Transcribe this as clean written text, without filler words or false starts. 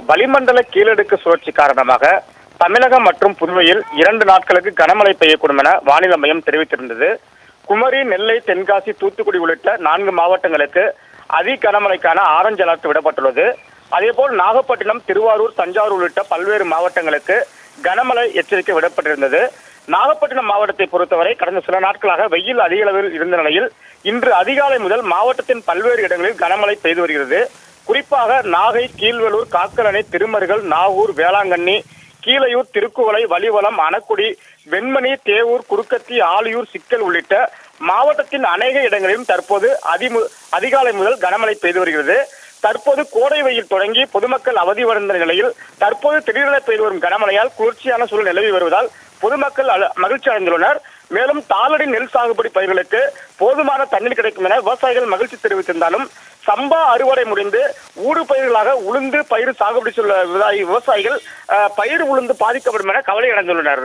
வளிமண்டல கீழடுக்கு சுழற்சி காரணமாக தமிழகம் மற்றும் புதுவையில் 2 நாட்களுக்கு கனமழை பெய்யக்கூடும் என வானிலை மையம் தெரிவித்திருந்தது. குமரி, நெல்லை, தென்காசி, தூத்துக்குடி உள்ளிட்ட 4 மாவட்டங்களுக்கு அதி கனமழைக்கான ஆரஞ்சு அலர்ட் விடப்பட்டுள்ளது. அதேபோல் நாகப்பட்டினம், திருவாரூர், தஞ்சாவூர் உள்ளிட்ட பல்வேறு மாவட்டங்களுக்கு கனமழை எச்சரிக்கை விடப்பட்டிருந்தது. நாகப்பட்டினம் மாவட்டத்தை பொறுத்தவரை கடந்த சில நாட்களாக வெயில் அதிக அளவில் இருந்த நிலையில் இன்று அதிகாலை முதல் மாவட்டத்தின் பல்வேறு இடங்களில் கனமழை பெய்து வருகிறது. குறிப்பாக நாகை, கீழ்வேளூர், காக்கலணை, திருமருகல், நாகூர், வேளாங்கண்ணி, கீழையூர், திருக்குவளை, வலிவலம், அணக்குடி, வெண்மணி, தேவூர், குறுக்கத்தி, ஆலியூர், சிக்கல் உள்ளிட்ட மாவட்டத்தின் அநேக இடங்களிலும் தற்போது அதிகாலை முதல் கனமழை பெய்து வருகிறது. தற்போது கோடை வெயில் தொடங்கி பொதுமக்கள் அவதியடைந்த நிலையில் தற்போது திடீரென பெய்து வரும் கனமழையால் குளிர்ச்சியான சூழல் நிலவி வருவதால் பொதுமக்கள் மகிழ்ச்சி அடைந்துள்ளனர். மேலும் தாளடி நெல் சாகுபடி பயிர்களுக்கு போதுமான தண்ணீர் கிடைக்கும் என விவசாயிகள் மகிழ்ச்சி தெரிவித்திருந்தாலும் சம்பா அறுவடை முடிந்து ஊடு பயிர்களாக உளுந்து பயிர் சாகுபடி செய்துள்ள விவசாயிகள் பயிர் உளுந்து பாதிக்கப்படும் என கவலை அடைந்துள்ளனர்.